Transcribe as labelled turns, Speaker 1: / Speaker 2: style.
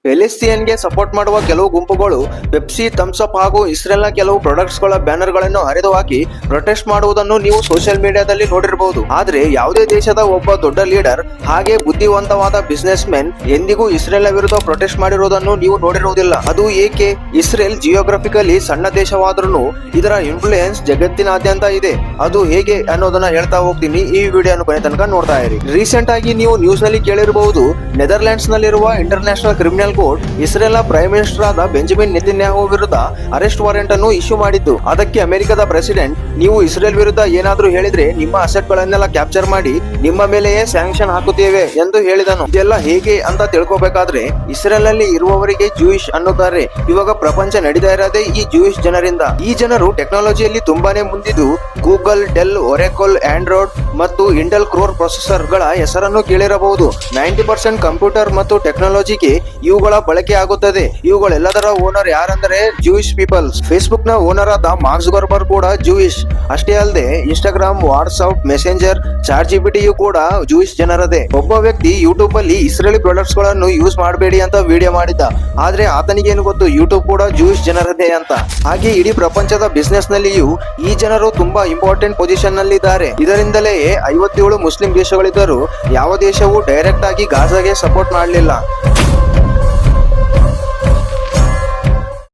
Speaker 1: ಪ್ಯಾಲೆಸ್ತೀನ್ಗೆ support ಮಾಡುವ ಕೆಲವು ಗುಂಪುಗಳು ಪೆಪ್ಸಿ, ಥಮ್ಸ್ ಅಪ್ ಹಾಗೂ ಇಸ್ರೇಲ್ನ ಕೆಲವು ಪ್ರಾಡಕ್ಟ್ಸ್ಗಳ ಬ್ಯಾನರ್ಗಳನ್ನು ಹರಿದು ಹಾಕಿ ಪ್ರೊಟೆಸ್ಟ್ ಮಾಡುವುದನ್ನು ನೀವು ಸೋಷಿಯಲ್ ಮೀಡಿಯಾದಲ್ಲಿ ನೋಡಿರಬಹುದು. ಆದ್ರೆ ಯಾವುದೇ ದೇಶದ ಒಬ್ಬ ದೊಡ್ಡ ಲೀಡರ್ ಹಾಗೆ ಬುದ್ಧಿವಂತವಾದ ಬಿಸಿನೆಸ್ ಮೆನ್ ಎಂದಿಗೂ ಇಸ್ರೇಲ್ನ ವಿರುದ್ಧ ಪ್ರೊಟೆಸ್ಟ್ ಮಾಡಿರುವುದನ್ನು ನೀವು ನೋಡಿರುವುದಿಲ್ಲ. ಅದು ಏಕೆ? ಇಸ್ರೇಲ್ ಜಿಯೋಗ್ರಫಿಕಲಿ ಸಣ್ಣ ದೇಶವಾದ್ರೂ ಇದರ ಇನ್ಫ್ಲೂಯೆನ್ಸ್ ಜಗತ್ತಿನಾದ್ಯಂತ ಇದೆ. ಅದು ಹೇಗೆ ಅನ್ನೋದನ್ನ ಹೇಳ್ತಾ ಹೋಗ್ತೀನಿ. ಈ ವಿಡಿಯೋನ ಕೊನೆ ತನಕ ನೋಡ್ತಾ ಇರಿ. ರೀಸೆಂಟ್ ಆಗಿ ನೀವು ನ್ಯೂಸ್ ನಲ್ಲಿ ಕೇಳಿರಬಹುದು, ನೆದರ್ಲ್ಯಾಂಡ್ಸ್ ನಲ್ಲಿರುವ ಇಂಟರ್ನ್ಯಾಷನಲ್ ಕ್ರಿಮಿನಲ್ ಕೋರ್ಟ್ ಇಸ್ರೇಲ್ನ ಪ್ರೈಮ್ ಮಿನಿಸ್ಟರ್ ಆದ ಬೆಂಜಮಿನ್ ನೆತನ್ಯಾಹು ವಿರುದ್ಧ ಅರೆಸ್ಟ್ ವಾರೆಂಟ್ ಅನ್ನು ಇಶ್ಯೂ ಮಾಡಿದ್ದು. ಅದಕ್ಕೆ ಅಮೆರಿಕದ ಪ್ರೆಸಿಡೆಂಟ್, ನೀವು ಇಸ್ರೇಲ್ ವಿರುದ್ಧ ಏನಾದ್ರೂ ಹೇಳಿದ್ರೆ ನಿಮ್ಮ ಅಸೆಟ್ ಗಳನ್ನೆಲ್ಲ ಕ್ಯಾಪ್ಚರ್ ಮಾಡಿ ನಿಮ್ಮ ಮೇಲೆಯೇ ಸ್ಯಾಂಕ್ಷನ್ ಹಾಕುತ್ತೇವೆ ಎಂದು ಹೇಳಿದನು. ಇದೆಲ್ಲ ಹೇಗೆ ಅಂತ ತಿಳ್ಕೋಬೇಕಾದ್ರೆ, ಇಸ್ರೇಲ್ ನಲ್ಲಿ ಇರುವವರಿಗೆ ಜೂಯಿಶ್ ಅನ್ನುತ್ತಾರೆ. ಇವಾಗ ಪ್ರಪಂಚ ನಡೀತಾ ಇರೋದೇ ಈ ಜೂಯಿಶ್ ಜನರಿಂದ. ಈ ಜನರು ಟೆಕ್ನಾಲಜಿಯಲ್ಲಿ ತುಂಬಾನೇ ಮುಂದಿದ್ದು ಗೂಗಲ್, ಡೆಲ್, ಒರೆಕಲ್, ಆಂಡ್ರಾಯ್ಡ್ ಮತ್ತು ಇಂಟೆಲ್ ಕ್ರೋರ್ ಪ್ರೊಸೆಸರ್ ಗಳ ಹೆಸರನ್ನು ಕೇಳಿರಬಹುದು. 90% ಕಂಪ್ಯೂಟರ್ ಮತ್ತು ಟೆಕ್ನಾಲಜಿಗೆ ಇವುಗಳ ಬಳಕೆ ಆಗುತ್ತದೆ. ಇವುಗಳೆಲ್ಲದರ ಓನರ್ ಯಾರಂದ್ರೆ ಜೂಯಿಶ್ ಪೀಪಲ್ಸ್. ಫೇಸ್ಬುಕ್ ನ ಓನರ್ ಆದ ಮಾರ್ಕ್ ಜುಕರ್ಬರ್ಗ್ ಕೂಡ ಜೂಯಿಶ್. ಅಷ್ಟೇ ಅಲ್ಲದೆ Instagram, WhatsApp, Messenger, ChatGPT ಕೂಡ ಜೂಯಿಶ್ ಜನರದೇ. ಒಬ್ಬ ವ್ಯಕ್ತಿ ಯೂಟ್ಯೂಬ್ ಅಲ್ಲಿ ಇಸ್ರೇಲಿ ಪ್ರಾಡಕ್ಟ್ಸ್ ಗಳನ್ನು ಯೂಸ್ ಮಾಡಬೇಡಿ ಅಂತ ವಿಡಿಯೋ ಮಾಡಿದ್ದ. ಆದ್ರೆ ಆತನಿಗೇನು ಗೊತ್ತು, ಯೂಟ್ಯೂಬ್ ಕೂಡ ಜೂಯಿಶ್ ಜನರದೇ ಅಂತ. ಹಾಗೆ ಇಡೀ ಪ್ರಪಂಚದ ಬಿಸಿನೆಸ್ ನಲ್ಲಿಯೂ ಈ ಜನರು ತುಂಬಾ ಇಂಪಾರ್ಟೆಂಟ್ ಪೊಸಿಷನ್ ನಲ್ಲಿದ್ದಾರೆ. ಇದರಿಂದಲೇ 57 ಮುಸ್ಲಿಂ ದೇಶಗಳಿದ್ದರೂ ಯಾವ ದೇಶವೂ ಡೈರೆಕ್ಟ್ ಆಗಿ ಗಾಜಾಗೆ ಸಪೋರ್ಟ್ ಮಾಡಲಿಲ್ಲ.